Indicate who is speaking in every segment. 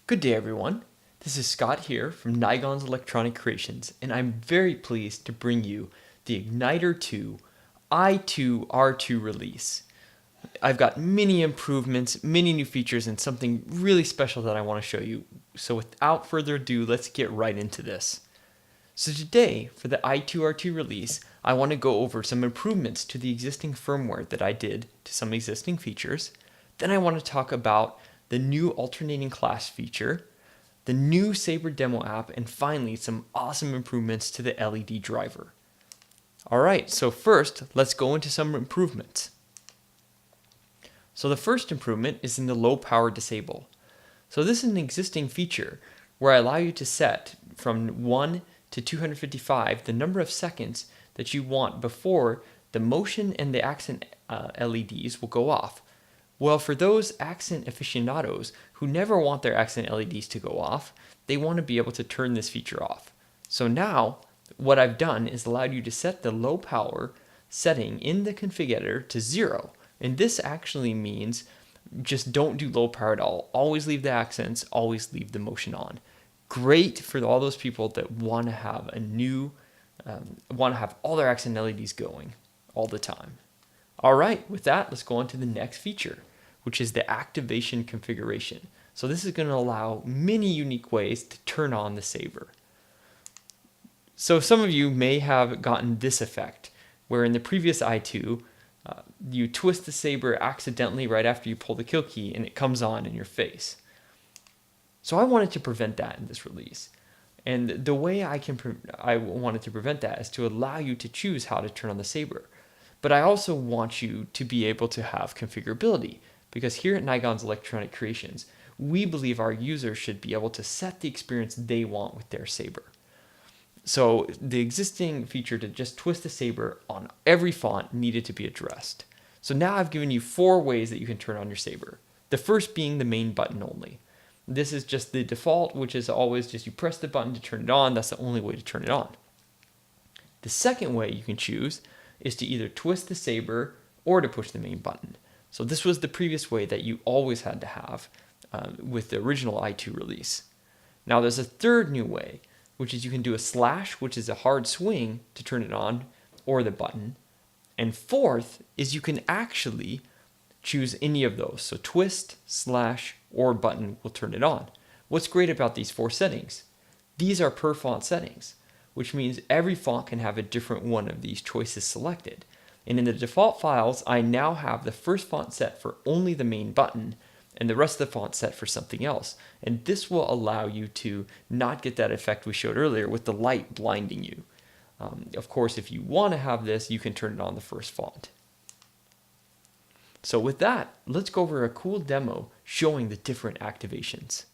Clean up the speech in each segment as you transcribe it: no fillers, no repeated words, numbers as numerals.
Speaker 1: Good day, everyone. This is Scott here from Nigon's Electronic Creations, and I'm very pleased to bring you the Igniter 2 I2-R2 release. I've got many improvements, many new features, and something really special that I want to show you. So without further ado, let's get right into this. So today, for the I2-R2 release, I want to go over some improvements to the existing firmware that I did to some existing features. Then I want to talk about the new alternating class feature, the new Sabre Demo App, and finally some awesome improvements to the LED driver. Alright, so first, let's go into some improvements. So the first improvement is in the low power disable. So this is an existing feature where I allow you to set from 1 to 255 the number of seconds that you want before the motion and the accent LEDs will go off. Well, for those accent aficionados who never want their accent LEDs to go off, they want to be able to turn this feature off. So now, what I've done is allowed you to set the low power setting in the config editor to 0. And this actually means just don't do low power at all. Always leave the accents, always leave the motion on. Great for all those people that want to have want to have all their accent LEDs going all the time. All right, with that, let's go on to the next feature, which is the activation configuration. So this is going to allow many unique ways to turn on the Sabre. So some of you may have gotten this effect, where in the previous I2, you twist the Sabre accidentally right after you pull the kill key and it comes on in your face. So I wanted to prevent that in this release. And the way I wanted to prevent that is to allow you to choose how to turn on the Sabre. But I also want you to be able to have configurability, because here at Nigon's Electronic Creations, we believe our users should be able to set the experience they want with their Sabre. So the existing feature to just twist the Sabre on every font needed to be addressed. So now I've given you 4 ways that you can turn on your Sabre. The first being the main button only. This is just the default, which is always just you press the button to turn it on. That's the only way to turn it on. The second way you can choose is to either twist the Sabre or to push the main button. So this was the previous way that you always had to have with the original I2 release. Now there's a third new way, which is you can do a slash, which is a hard swing to turn it on, or the button. And fourth is you can actually choose any of those. So twist, slash, or button will turn it on. What's great about these 4 settings? These are per font settings, which means every font can have a different one of these choices selected. And in the default files, I now have the first font set for only the main button and the rest of the font set for something else. And this will allow you to not get that effect we showed earlier with the light blinding you. Of course, if you want to have this, you can turn it on the first font. So with that, let's go over a cool demo showing the different activations.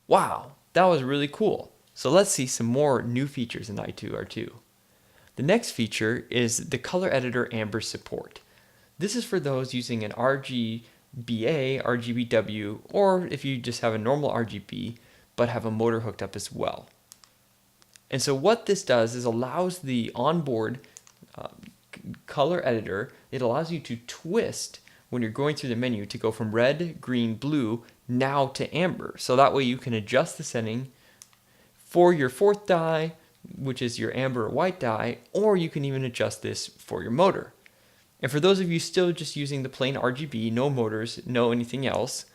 Speaker 1: Wow, that was really cool. So let's see some more new features in I2-R2. The next feature is the color editor amber support. This is for those using an RGBA, RGBW, or if you just have a normal RGB but have a motor hooked up as well. And so what this does is allows the onboard color editor, it allows you to twist when you're going through the menu to go from red, green, blue, now to amber. So that way you can adjust the setting for your fourth dye, which is your amber or white dye, or you can even adjust this for your motor. And for those of you still just using the plain RGB, no motors, no anything else,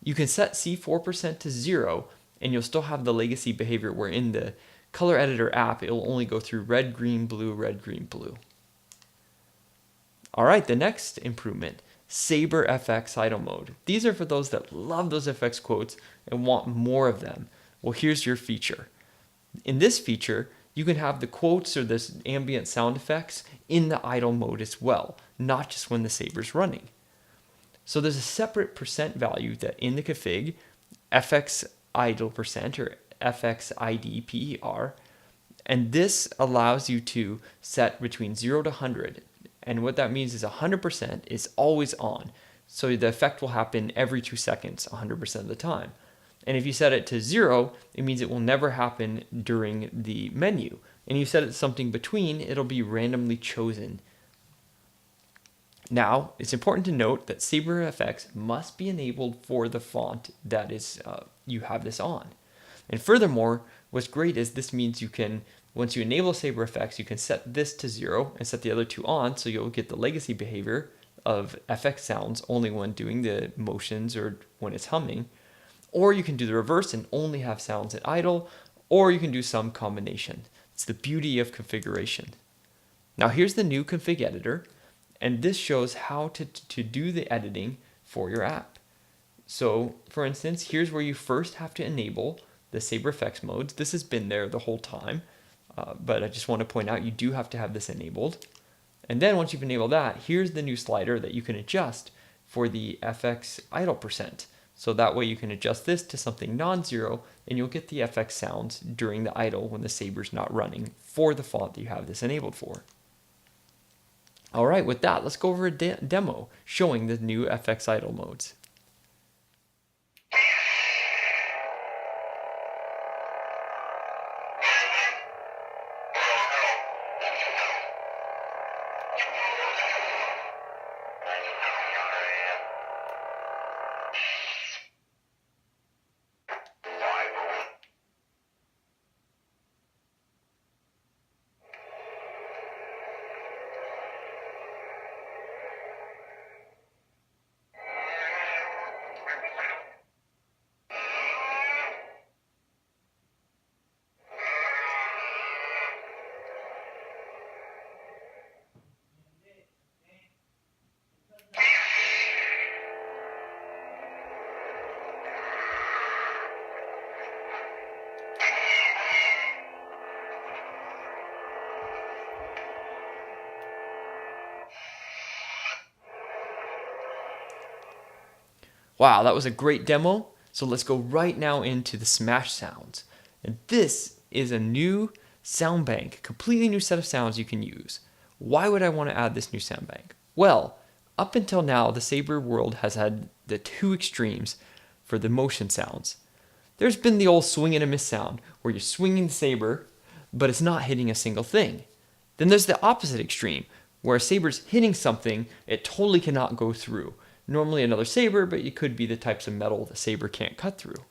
Speaker 1: you can set C4% to 0 and you'll still have the legacy behavior where in the color editor app, it will only go through red, green, blue, red, green, blue. All right, the next improvement, Saber FX idle mode. These are for those that love those FX quotes and want more of them. Well, here's your feature. In this feature, you can have the quotes or this ambient sound effects in the idle mode as well, not just when the Saber's running. So there's a separate percent value that in the config, FX idle percent or FX ID PER, and this allows you to set between 0 to 100. And what that means is 100% is always on. So the effect will happen every 2 seconds, 100% of the time. And if you set it to 0, it means it will never happen during the menu. And you set it to something between, it'll be randomly chosen. Now, it's important to note that Saber FX must be enabled for the font that is you have this on. And furthermore, what's great is this means you can, once you enable Saber FX, you can set this to 0 and set the other two on, so you'll get the legacy behavior of FX sounds only when doing the motions or when it's humming. Or you can do the reverse and only have sounds at idle, or you can do some combination. It's the beauty of configuration. Now here's the new config editor, and this shows how to do the editing for your app. So for instance, here's where you first have to enable the Saber FX modes. This has been there the whole time, but I just want to point out you do have to have this enabled. And then once you've enabled that, here's the new slider that you can adjust for the FX idle percent. So that way you can adjust this to something non-zero and you'll get the FX sounds during the idle when the Saber's not running for the font that you have this enabled for. All right, with that, let's go over a demo showing the new FX idle modes. Wow, that was a great demo. So let's go right now into the smash sounds. And this is a new sound bank, completely new set of sounds you can use. Why would I want to add this new sound bank? Well, up until now, the Saber world has had the two extremes for the motion sounds. There's been the old swing and a miss sound, where you're swinging the Saber, but it's not hitting a single thing. Then there's the opposite extreme, where a Saber's hitting something it totally cannot go through. Normally another Saber, but it could be the types of metal the Saber can't cut through.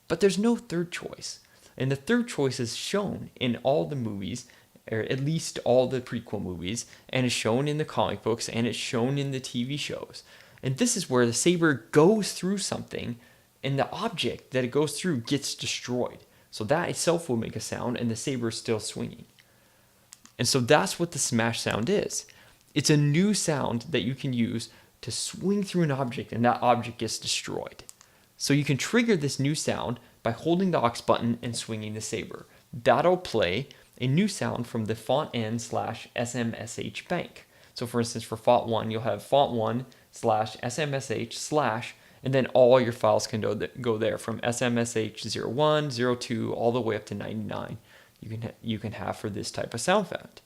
Speaker 1: But there's no third choice. And the third choice is shown in all the movies, or at least all the prequel movies, and is shown in the comic books, and it's shown in the TV shows. And this is where the Saber goes through something, and the object that it goes through gets destroyed. So that itself will make a sound, and the Saber is still swinging. And so that's what the smash sound is. It's a new sound that you can use to swing through an object and that object gets destroyed. So you can trigger this new sound by holding the aux button and swinging the Saber. That'll play a new sound from the font_n/SMSH bank. So for instance, for font 1, you'll have font1/SMSH/ And then all your files can go there from SMSH01, 02, all the way up to 99. You can have for this type of sound font.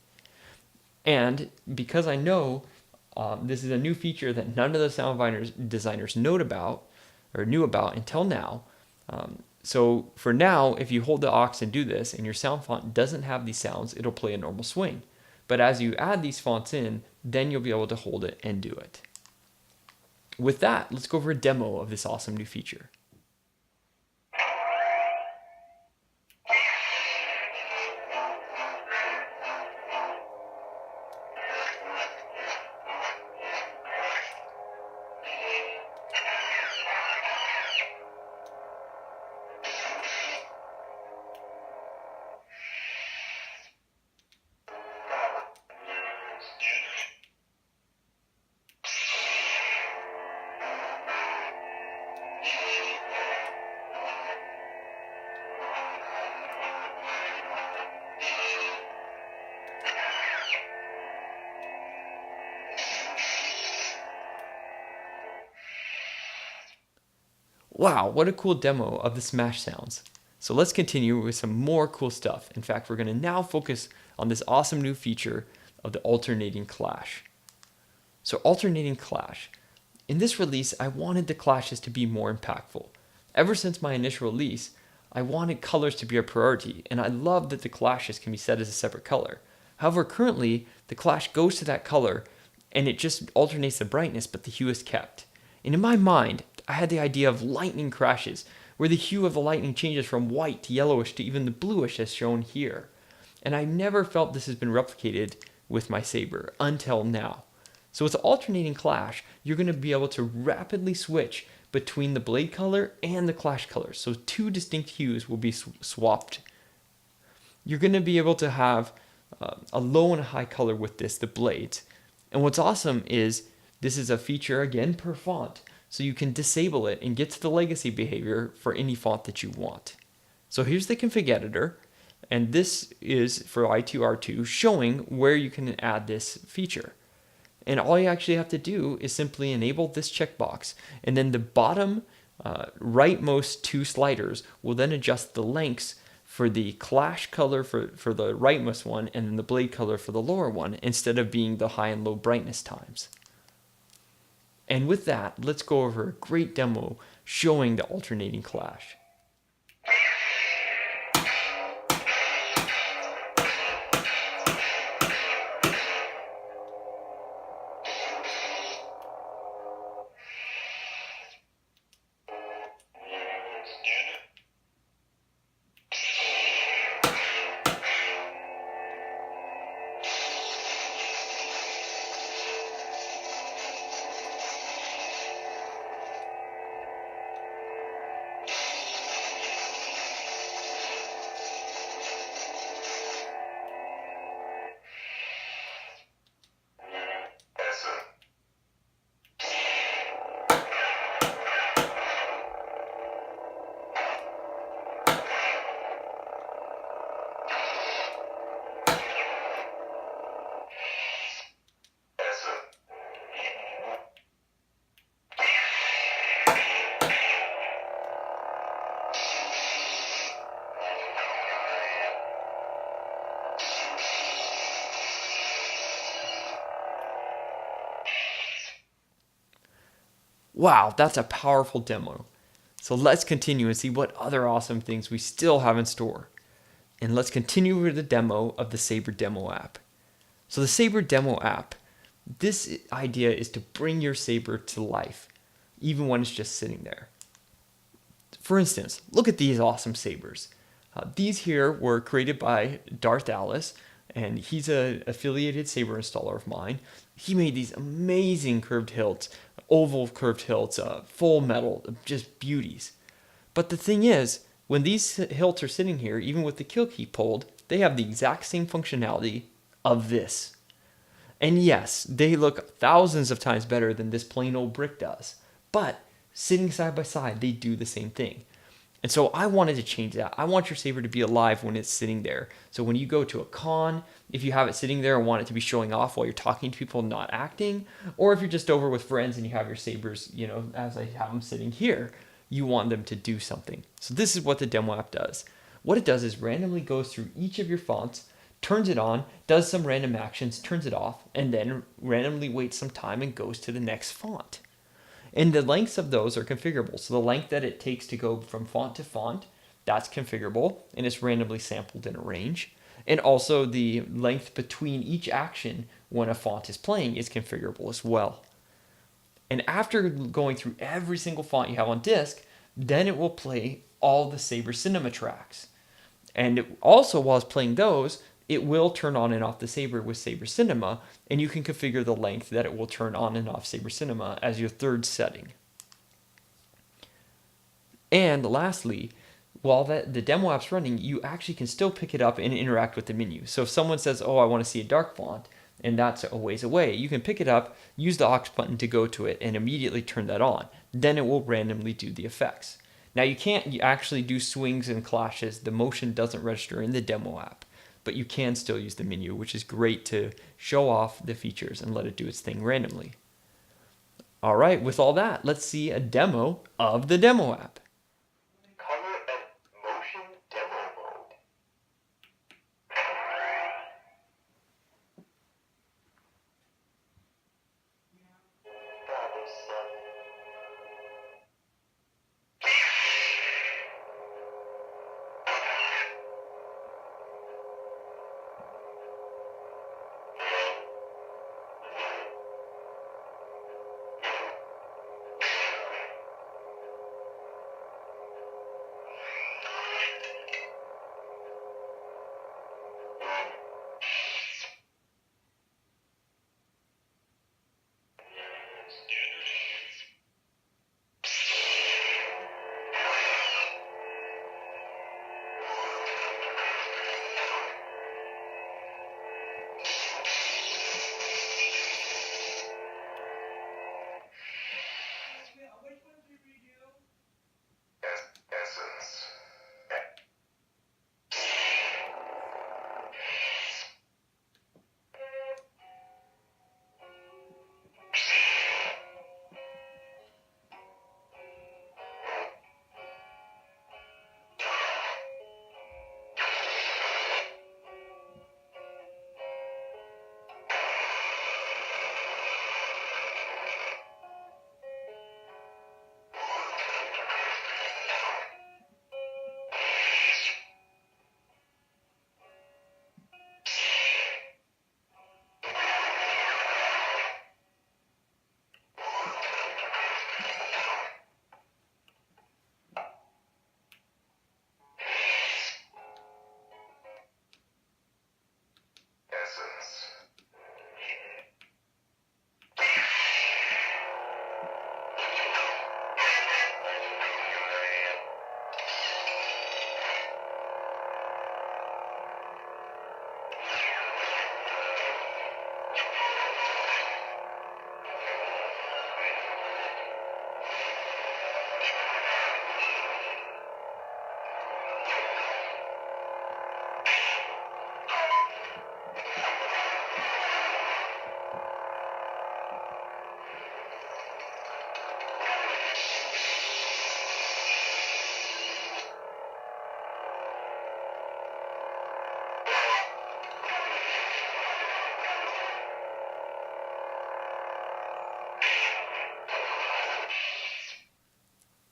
Speaker 1: And because I know this is a new feature that none of the sound designers knew about until now. So for now, if you hold the aux and do this and your sound font doesn't have these sounds, it'll play a normal swing. But as you add these fonts in, then you'll be able to hold it and do it. With that, let's go over a demo of this awesome new feature. Wow, what a cool demo of the smash sounds. So let's continue with some more cool stuff. In fact, we're going to now focus on this awesome new feature of the alternating clash. So alternating clash. In this release, I wanted the clashes to be more impactful. Ever since my initial release, I wanted colors to be a priority, and I love that the clashes can be set as a separate color. However, currently, the clash goes to that color, and it just alternates the brightness, but the hue is kept. And in my mind, I had the idea of lightning crashes, where the hue of the lightning changes from white to yellowish to even the bluish as shown here. And I never felt this has been replicated with my Sabre until now. So with the alternating clash, you're going to be able to rapidly switch between the blade color and the clash color. So two distinct hues will be swapped. You're going to be able to have a low and a high color with the blades. And what's awesome is this is a feature, again, per font. So you can disable it and get to the legacy behavior for any font that you want. So here's the config editor, and this is for I2-R2 showing where you can add this feature. And all you actually have to do is simply enable this checkbox, and then the bottom rightmost two sliders will then adjust the lengths for the clash color for the rightmost one and then the blade color for the lower one, instead of being the high and low brightness times. And with that, let's go over a great demo showing the alternating clash. Wow, that's a powerful demo. So let's continue and see what other awesome things we still have in store. And let's continue with the demo of the Sabre Demo App. So the Sabre Demo App, this idea is to bring your Sabre to life, even when it's just sitting there. For instance, look at these awesome Sabres. These here were created by Darth Alice, and he's an affiliated Sabre installer of mine. He made these amazing curved hilts, oval curved hilts, full metal, just beauties. But the thing is, when these hilts are sitting here, even with the kill key pulled, they have the exact same functionality of this. And yes, they look thousands of times better than this plain old brick does. But sitting side by side, they do the same thing. And so I wanted to change that. I want your Saber to be alive when it's sitting there. So when you go to a con, if you have it sitting there and want it to be showing off while you're talking to people, not acting, or if you're just over with friends and you have your Sabers, as I have them sitting here, you want them to do something. So this is what the demo app does. What it does is randomly goes through each of your fonts, turns it on, does some random actions, turns it off, and then randomly waits some time and goes to the next font. And the lengths of those are configurable. So the length that it takes to go from font to font, that's configurable, and it's randomly sampled in a range. And also the length between each action when a font is playing is configurable as well. And after going through every single font you have on disk, then it will play all the Sabre Cinema tracks. And also, while it's playing those, it will turn on and off the Sabre with Sabre Cinema, and you can configure the length that it will turn on and off Sabre Cinema as your third setting. And lastly, while the demo app's running, you actually can still pick it up and interact with the menu. So if someone says, oh, I want to see a dark font, and that's a ways away, you can pick it up, use the aux button to go to it, and immediately turn that on. Then it will randomly do the effects. Now you can't actually do swings and clashes. The motion doesn't register in the demo app, but you can still use the menu, which is great to show off the features and let it do its thing randomly. All right, with all that, let's see a demo of the demo app.
Speaker 2: Color and motion demo mode. That is essence.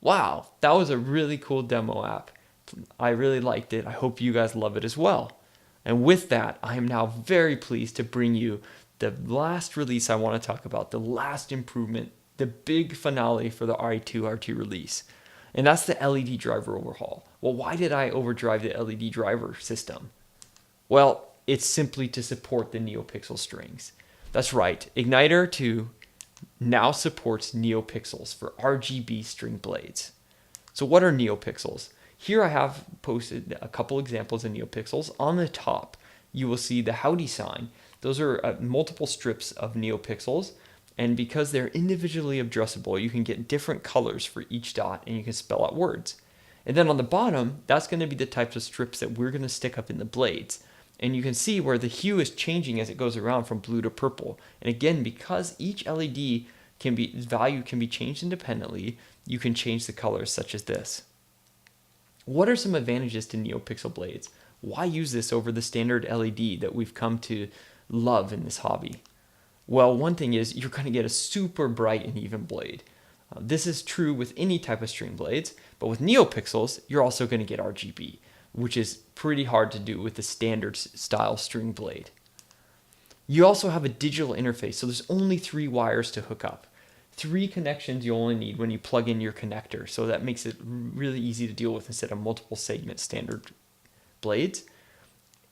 Speaker 1: Wow, that was a really cool demo app. I really liked it. I hope you guys love it as well. And with that, I am now very pleased to bring you the last release I want to talk about, the last improvement, the big finale for the I2-R2 release. And that's the LED driver overhaul. Well, why did I overdrive the LED driver system? Well, it's simply to support the NeoPixel strings. That's right, Igniter 2 now supports NeoPixels for RGB string blades. So what are NeoPixels? Here I have posted a couple examples of NeoPixels. On the top, you will see the howdy sign. Those are multiple strips of NeoPixels, and because they're individually addressable, you can get different colors for each dot and you can spell out words. And then on the bottom, that's going to be the types of strips that we're going to stick up in the blades. And you can see where the hue is changing as it goes around from blue to purple. And again, because each LED value can be changed independently, you can change the colors such as this. What are some advantages to NeoPixel blades? Why use this over the standard LED that we've come to love in this hobby? Well, one thing is you're going to get a super bright and even blade. This is true with any type of string blades, but with NeoPixels, you're also going to get RGB, which is pretty hard to do with the standard style string blade. You also have a digital interface, so there's only 3 wires to hook up. 3 connections you only need when you plug in your connector, so that makes it really easy to deal with instead of multiple segment standard blades.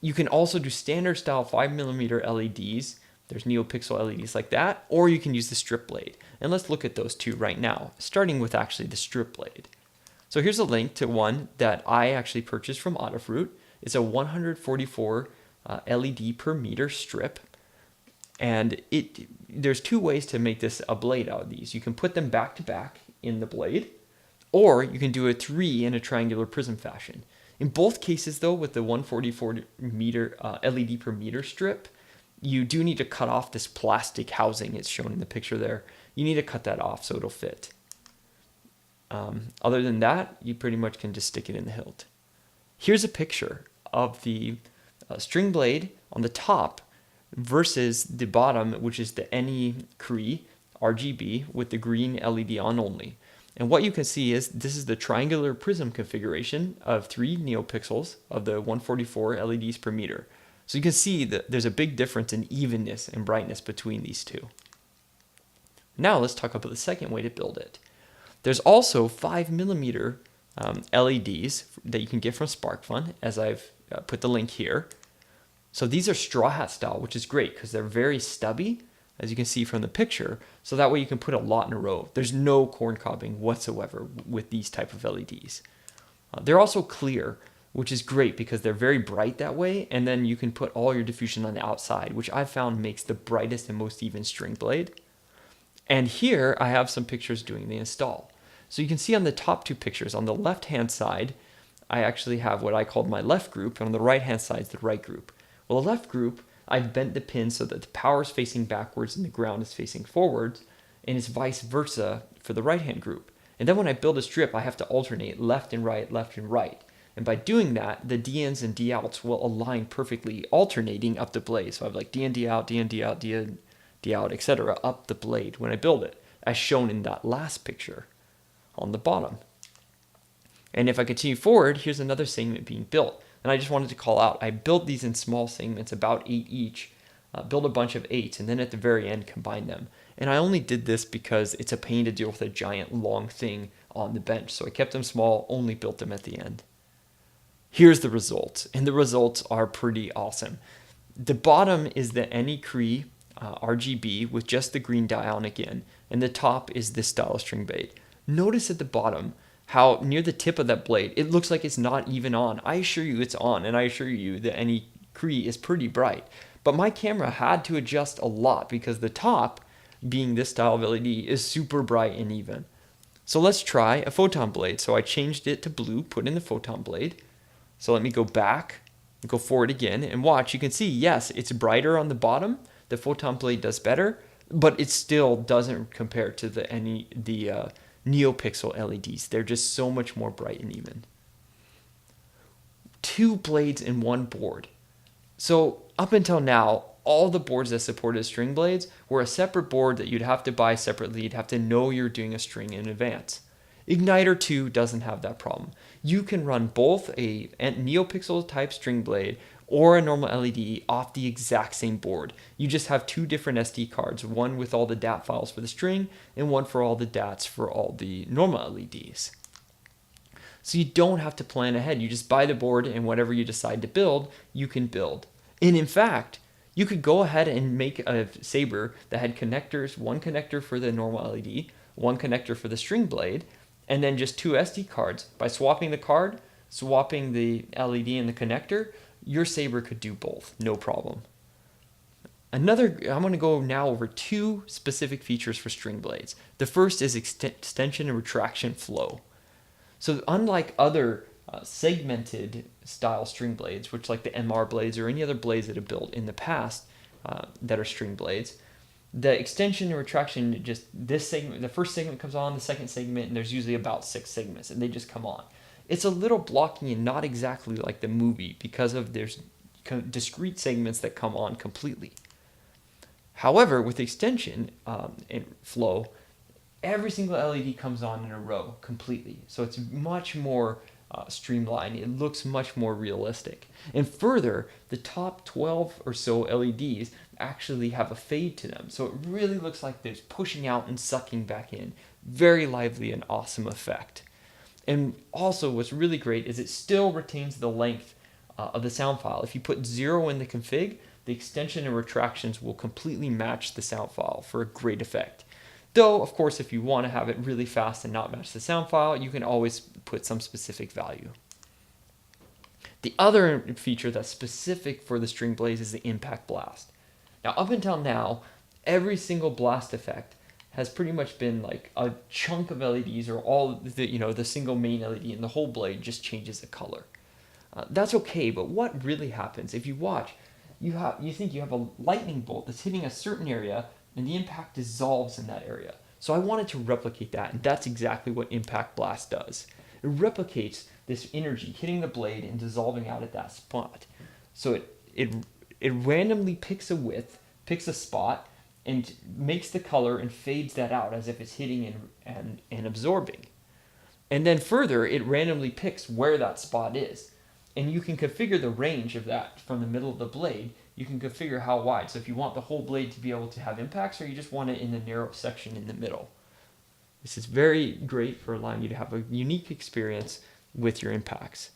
Speaker 1: You can also do standard style 5mm LEDs. There's NeoPixel LEDs like that, or you can use the strip blade. And let's look at those two right now, starting with actually the strip blade. So here's a link to one that I actually purchased from Adafruit. It's a 144 LED per meter strip. And there's 2 ways to make this a blade out of these. You can put them back to back in the blade, or you can do a 3 in a triangular prism fashion. In both cases though, with the 144 meter LED per meter strip, you do need to cut off this plastic housing. It's shown in the picture there. You need to cut that off so it'll fit. Other than that, you pretty much can just stick it in the hilt. Here's a picture of the string blade on the top versus the bottom, which is the NE Cree RGB with the green LED on only. And what you can see is this is the triangular prism configuration of 3 NeoPixels of the 144 LEDs per meter. So you can see that there's a big difference in evenness and brightness between these two. Now let's talk about the second way to build it. There's also 5mm LEDs that you can get from SparkFun, as I've put the link here. So these are straw hat style, which is great because they're very stubby, as you can see from the picture. So that way you can put a lot in a row. There's no corn cobbing whatsoever with these type of LEDs. They're also clear, which is great because they're very bright that way, and then you can put all your diffusion on the outside, which I found makes the brightest and most even string blade. And here I have some pictures doing the install. So you can see on the top 2 pictures, on the left hand side, I actually have what I called my left group, and on the right hand side is the right group. Well, the left group, I've bent the pin so that the power is facing backwards and the ground is facing forwards, and it's vice versa for the right hand group. And then when I build a strip, I have to alternate left and right, left and right. And by doing that, the D-ins and D-outs will align perfectly, alternating up the blade. So I have like D-in, D-out, D-in, D-out, D-in, D-out, etc. up the blade when I build it, as shown in that last picture on the bottom. And if I continue forward, here's another segment being built. And I just wanted to call out, I built these in small segments, about 8 each, build a bunch of 8s, and then at the very end combine them. And I only did this because it's a pain to deal with a giant long thing on the bench. So I kept them small, only built them at the end. Here's the results, and the results are pretty awesome. The bottom is the NE Cree RGB with just the green dionic in, and the top is this style of string blade. Notice at the bottom how near the tip of that blade, it looks like it's not even on. I assure you it's on, and I assure you the NE Cree is pretty bright. But my camera had to adjust a lot because the top, being this style of LED, is super bright and even. So let's try a photon blade. So I changed it to blue, put in the photon blade. So let me go back, go forward again, and watch. You can see, yes, it's brighter on the bottom. The photon blade does better, but it still doesn't compare to the NeoPixel LEDs. They're just so much more bright and even. 2 blades in one board. So up until now, all the boards that supported string blades were a separate board that you'd have to buy separately. You'd have to know you're doing a string in advance. Igniter 2 doesn't have that problem. You can run both a NeoPixel type string blade or a normal LED off the exact same board. You just have 2 different SD cards, one with all the DAT files for the string and one for all the DATs for all the normal LEDs. So you don't have to plan ahead. You just buy the board, and whatever you decide to build, you can build. And in fact, you could go ahead and make a Saber that had connectors, one connector for the normal LED, one connector for the string blade, and then just 2 SD cards. By swapping the card, swapping the LED and the connector, your Saber could do both, no problem. I'm going to go now over 2 specific features for string blades. The first is extension and retraction flow. So unlike other segmented style string blades, which like the MR blades or any other blades that have built in the past that are string blades, the extension and retraction, just this segment, the first segment comes on, the second segment, and there's usually about 6 segments, and they just come on. It's a little blocky and not exactly like the movie because of there's discrete segments that come on completely. However, with extension and flow, every single LED comes on in a row completely. So it's much more streamlined. It looks much more realistic. And further, the top 12 or so LEDs actually have a fade to them. So it really looks like there's pushing out and sucking back in. Very lively and awesome effect. And also what's really great is it still retains the length of the sound file. If you put 0 in the config, the extension and retractions will completely match the sound file for a great effect. Though, of course, if you want to have it really fast and not match the sound file, you can always put some specific value. The other feature that's specific for the string blades is the impact blast. Now, up until now, every single blast effect has pretty much been like a chunk of LEDs or all the single main LED, and the whole blade just changes the color. That's okay, but what really happens if you watch? You think you have a lightning bolt that's hitting a certain area, and the impact dissolves in that area. So I wanted to replicate that, and that's exactly what Impact Blast does. It replicates this energy hitting the blade and dissolving out at that spot. So it randomly picks a width, picks a spot, and makes the color and fades that out as if it's hitting and absorbing. And then further, it randomly picks where that spot is. And you can configure the range of that from the middle of the blade. You can configure how wide. So if you want the whole blade to be able to have impacts, or you just want it in the narrow section in the middle. This is very great for allowing you to have a unique experience with your impacts.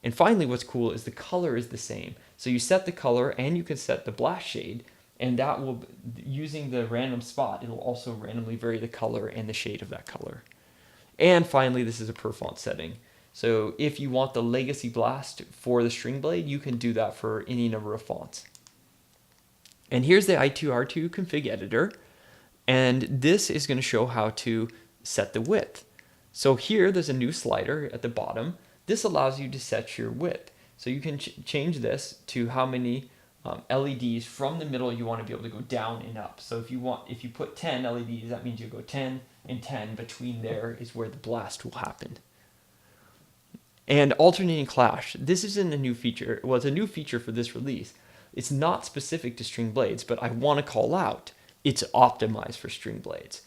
Speaker 1: And finally, what's cool is the color is the same. So you set the color and you can set the blast shade, and that will, using the random spot, it'll also randomly vary the color and the shade of that color. And finally, this is a per font setting. So if you want the legacy blast for the string blade, you can do that for any number of fonts. And here's the I2-R2 config editor. And this is going to show how to set the width. So here there's a new slider at the bottom. This allows you to set your width. So you can change this to how many LEDs from the middle you want to be able to go down and up. So if you put 10 LEDs, that means you go 10 and 10. Between there is where the blast will happen. And alternating clash. This isn't a new feature. Well, it's a new feature for this release. It's not specific to string blades, but I want to call out it's optimized for string blades.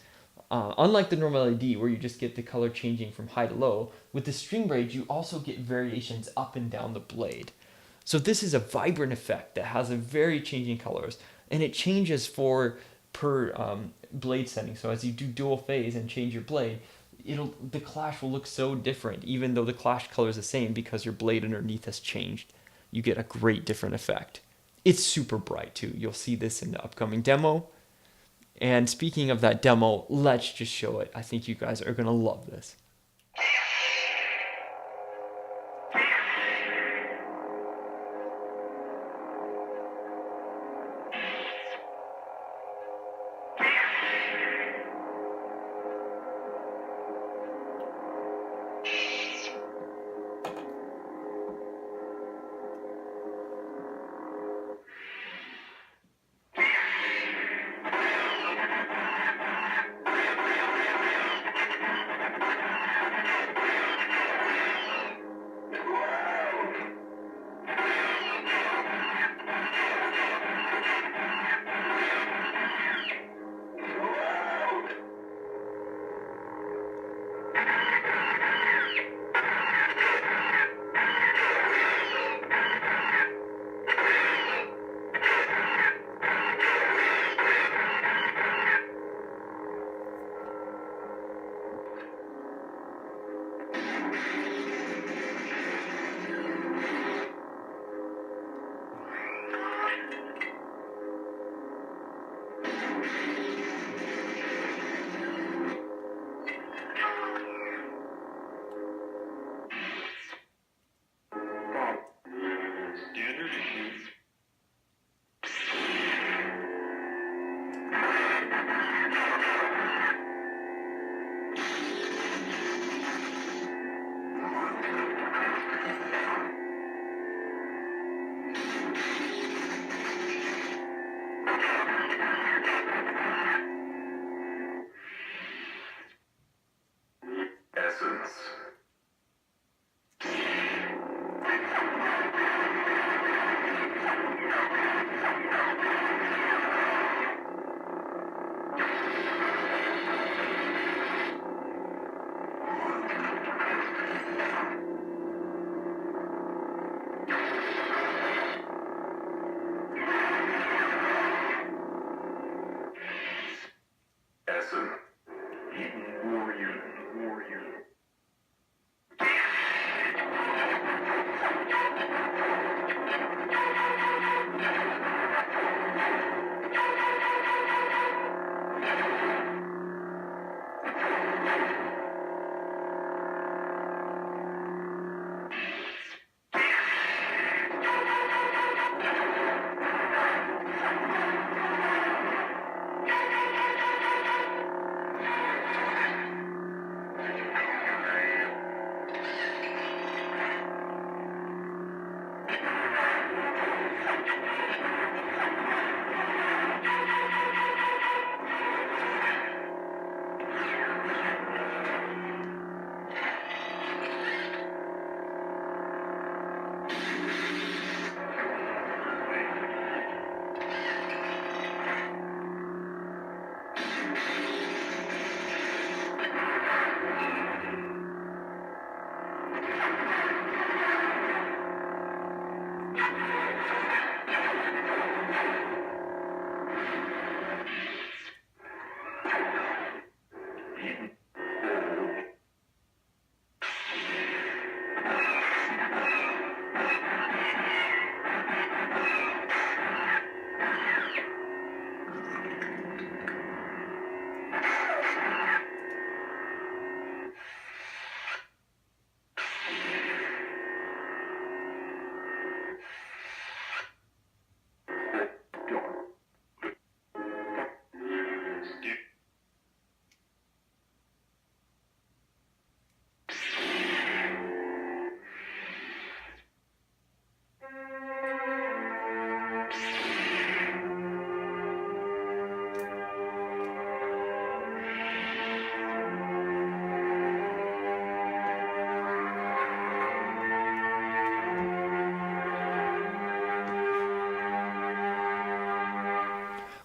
Speaker 1: Unlike the normal LED where you just get the color changing from high to low, with the string blades you also get variations up and down the blade. So this is a vibrant effect that has a very changing colors, and it changes per blade setting. So as you do dual phase and change your blade, the clash will look so different, even though the clash color is the same, because your blade underneath has changed. You get a great different effect. It's super bright too. You'll see this in the upcoming demo. And speaking of that demo, let's just show it. I think you guys are going to love this.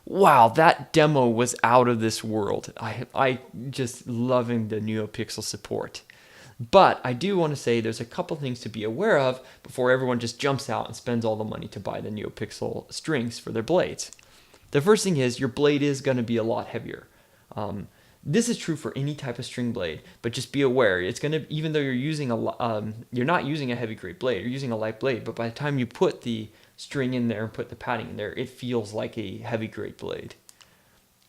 Speaker 1: Wow, that demo was out of this world. I just loving the NeoPixel support. But I do want to say there's a couple things to be aware of before everyone just jumps out and spends all the money to buy the NeoPixel strings for their blades. The first thing is your blade is going to be a lot heavier. This is true for any type of string blade, but just be aware it's going to, even though you're using you're not using a heavy grade blade, you're using a light blade, but by the time you put the string in there and put the padding in there, it feels like a heavy grade blade.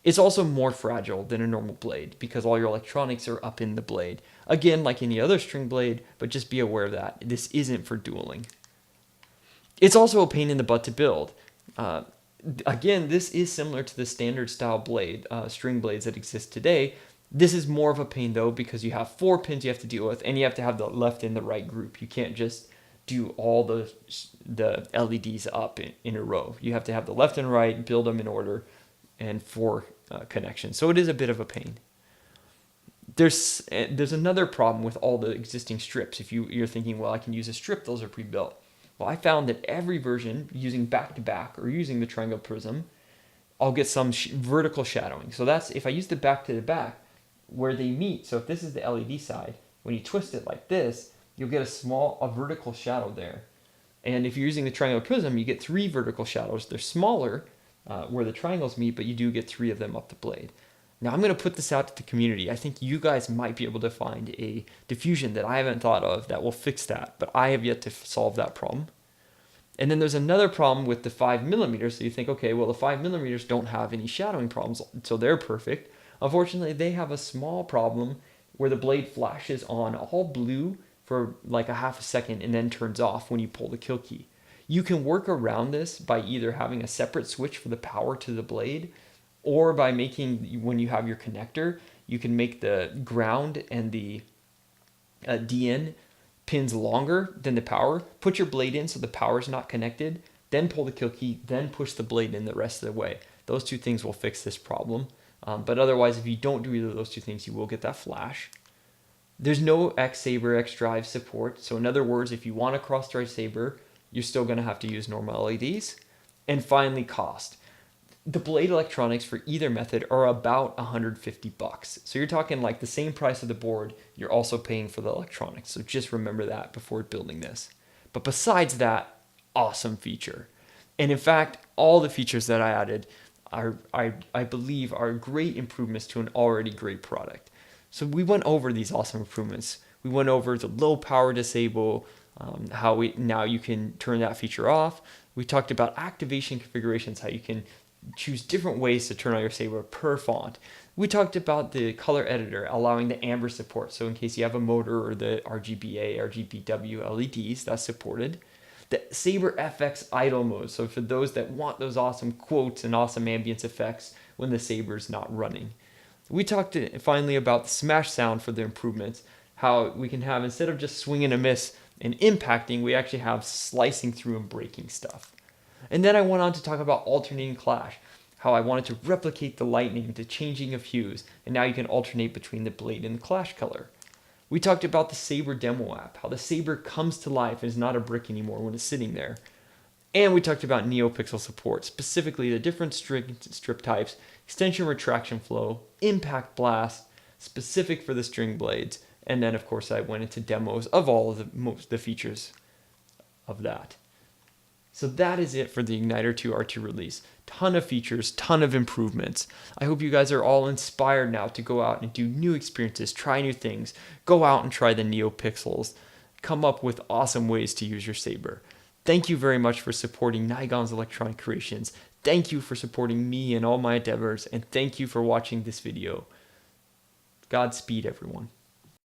Speaker 1: It's also more fragile than a normal blade because all your electronics are up in the blade. Again, like any other string blade, but just be aware of that. This isn't for dueling. It's also a pain in the butt to build. Again, this is similar to the standard style blade, string blades that exist today. This is more of a pain though because you have 4 pins you have to deal with and you have to have the left and the right group. You can't just do all the LEDs up in a row. You have to have the left and right, build them in order, and 4 connections. So it is a bit of a pain. There's another problem with all the existing strips. If you're thinking, well, I can use a strip, those are pre-built. Well, I found that every version using back-to-back or using the triangle prism, I'll get some vertical shadowing. So that's if I use the back-to-back where they meet. So if this is the LED side, when you twist it like this, you'll get a vertical shadow there. And if you're using the triangle prism, you get 3 vertical shadows. They're smaller where the triangles meet, but you do get 3 of them up the blade. Now I'm going to put this out to the community. I think you guys might be able to find a diffusion that I haven't thought of that will fix that, but I have yet to solve that problem. And then there's another problem with the 5mm. So you think, okay, well, the 5mm don't have any shadowing problems, so they're perfect. Unfortunately, they have a small problem where the blade flashes on all blue for like a half a second and then turns off when you pull the kill key. You can work around this by either having a separate switch for the power to the blade, or by making, when you have your connector, you can make the ground and the DN pins longer than the power. Put your blade in so the power is not connected, then pull the kill key, then push the blade in the rest of the way. Those 2 things will fix this problem. But otherwise, if you don't do either of those 2 things, you will get that flash. There's no X-Saber X-Drive support. So in other words, if you want a cross-drive Saber, you're still going to have to use normal LEDs. And finally, cost. The blade electronics for either method are about $150. So you're talking like the same price of the board, you're also paying for the electronics. So just remember that before building this. But besides that, awesome feature. And in fact, all the features that I added I believe are great improvements to an already great product. So we went over these awesome improvements. We went over the low power disable, how now you can turn that feature off. We talked about activation configurations, how you can choose different ways to turn on your Saber per font. We talked about the color editor allowing the amber support. So in case you have a motor or the RGBA, RGBW LEDs, that's supported. The Saber FX idle mode. So for those that want those awesome quotes and awesome ambience effects when the Saber's not running. We talked finally about the smash sound for the improvements. How we can have, instead of just swing and a miss and impacting, we actually have slicing through and breaking stuff. And then I went on to talk about alternating clash, how I wanted to replicate the lightning to changing of hues, and now you can alternate between the blade and the clash color. We talked about the Sabre Demo App, how the Saber comes to life and is not a brick anymore when it's sitting there. And we talked about NeoPixel support, specifically the different strip types, extension retraction flow, impact blast, specific for the string blades, and then of course I went into demos of all of the features of that. So that is it for the Igniter I2-R2 release. Ton of features, ton of improvements. I hope you guys are all inspired now to go out and do new experiences, try new things, go out and try the NeoPixels, come up with awesome ways to use your Saber. Thank you very much for supporting Nigon's Electronic Creations. Thank you for supporting me and all my endeavors, and thank you for watching this video. Godspeed, everyone.